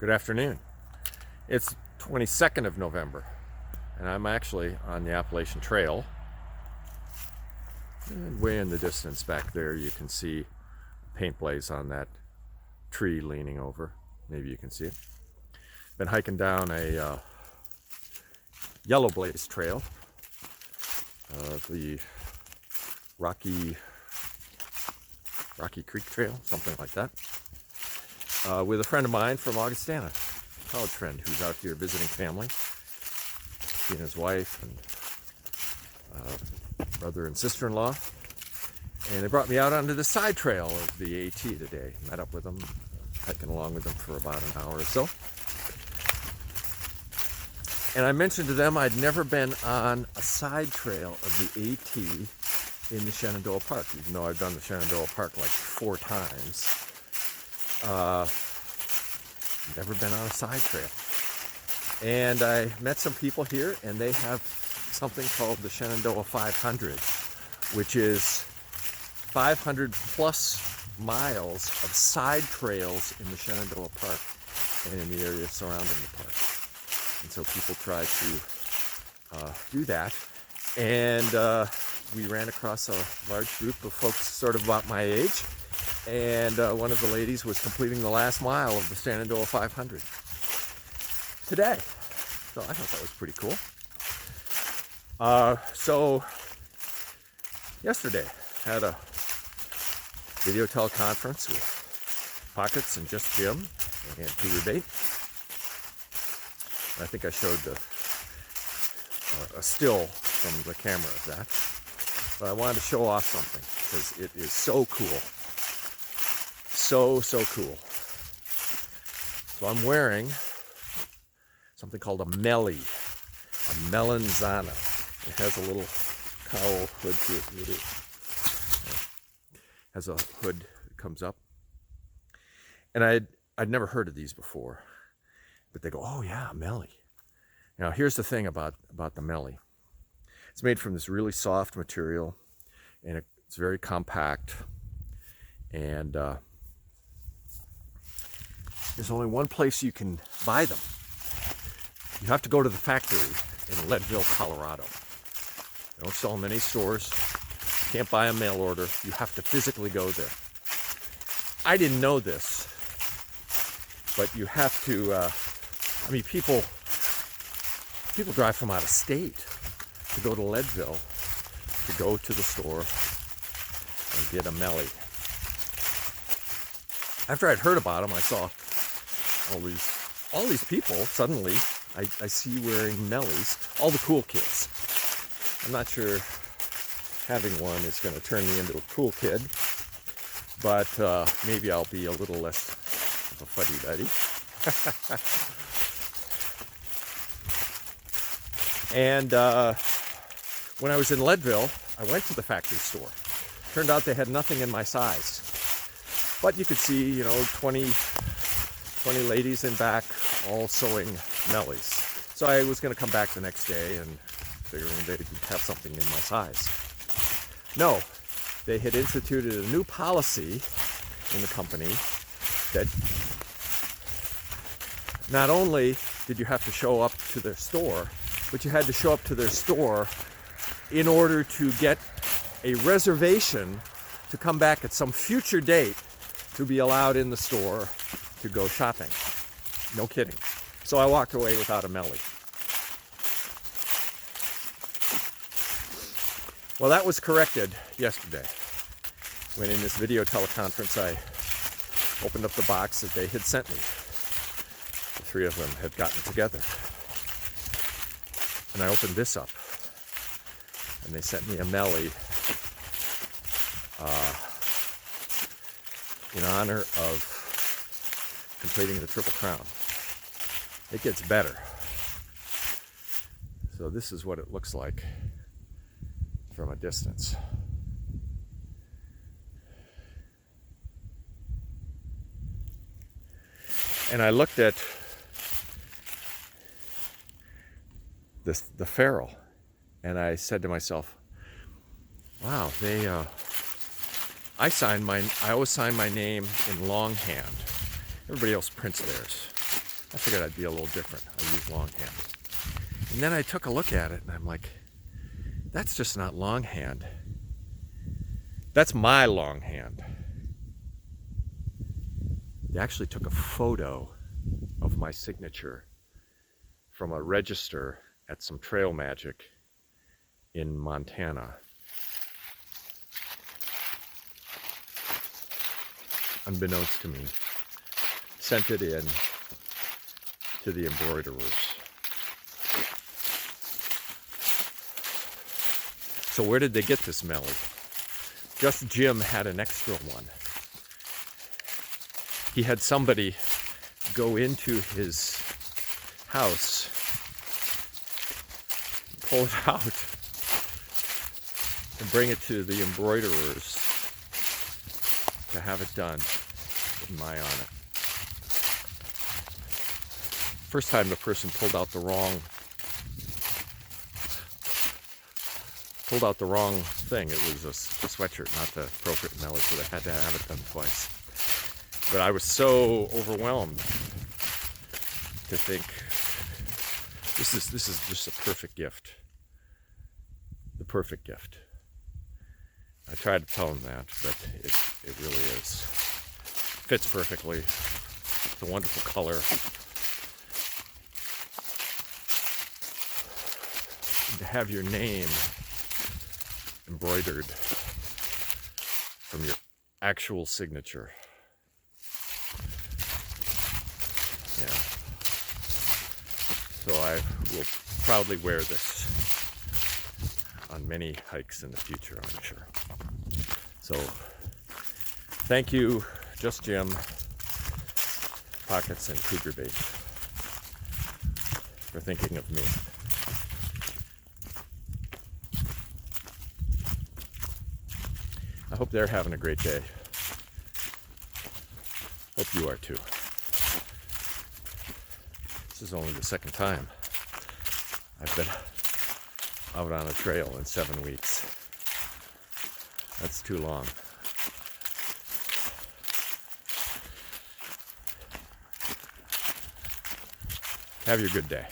Good afternoon. It's 22nd of November, and I'm actually on the Appalachian Trail. And way in the distance back there, you can see paint blaze on that tree leaning over. Maybe you can see it. Been hiking down a yellow blaze trail, the Rocky Creek Trail, something like that, with a friend of mine from Augustana, a college friend who's out here visiting family. He and his wife and brother and sister-in-law. And they brought me out onto the side trail of the AT today. Met up with them, hiking along with them for about an hour or so. And I mentioned to them I'd never been on a side trail of the AT in the Shenandoah Park, even though I've done the Shenandoah Park like 4 times. Never been on a side trail. And I met some people here, and they have something called the Shenandoah 500, which is 500 plus miles of side trails in the Shenandoah Park and in the area surrounding the park. And so people try to do that. And we ran across a large group of folks sort of about my age. And one of the ladies was completing the last mile of the Shenandoah 500 today. So I thought that was pretty cool. So yesterday had a video teleconference with Pockets and Just Jim and Peter Bate. I think I showed a still from the camera of that. But I wanted to show off something because it is so cool. So cool. So I'm wearing something called a Mellie, a melanzana. It has a little cowl hood to it. It has a hood that comes up. And I'd never heard of these before. But they go, oh yeah, Mellie. Now here's the thing about the Mellie. It's made from this really soft material, and it's very compact. And there's only one place you can buy them. You have to go to the factory in Leadville, Colorado. They don't sell them in any stores. You can't buy a mail order. You have to physically go there. I didn't know this, but you have to, people drive from out of state to go to Leadville to go to the store and get a Mellie. After I'd heard about them, I saw all these people. Suddenly, I see wearing Mellies, all the cool kids. I'm not sure having one is going to turn me into a cool kid, but maybe I'll be a little less of a fuddy-duddy. And when I was in Leadville, I went to the factory store. Turned out they had nothing in my size. But you could see, 20 ladies in back all sewing Mellies. So I was going to come back the next day and figuring they'd have something in my size. No, they had instituted a new policy in the company that not only did you have to show up to their store, but you had to show up to their store in order to get a reservation to come back at some future date to be allowed in the store to go shopping. No kidding. So I walked away without a Mellie. Well, that was corrected yesterday when in this video teleconference I opened up the box that they had sent me. The 3 of them had gotten together. And I opened this up, and they sent me a Mellie in honor of completing the Triple Crown. It gets better. So this is what it looks like from a distance. And I looked at the ferrule, and I said to myself, wow, I always sign my name in longhand. Everybody else prints theirs. I figured I'd be a little different. I use longhand. And then I took a look at it and I'm like, that's just not longhand. That's my longhand. They actually took a photo of my signature from a register at some Trail Magic in Montana. Unbeknownst to me, sent it in to the embroiderers. So where did they get this Mellie? Just Jim had an extra one. He had somebody go into his house, pull it out, and bring it to the embroiderers to have it done in my honor. First time the person pulled out the wrong thing. It was a sweatshirt, not the appropriate Mellie, so they had to have it done twice. But I was so overwhelmed to think this is just a perfect gift. The perfect gift. I tried to tell him that, but it really is. Fits perfectly. It's a wonderful color. And to have your name embroidered from your actual signature. Yeah. So I will proudly wear this on many hikes in the future, I'm sure. So, thank you, Just Jim, Pockets, and Cougar Bait for thinking of me. I hope they're having a great day. Hope you are too. This is only the second time I've been out on a trail in 7 weeks. That's too long. Have your good day.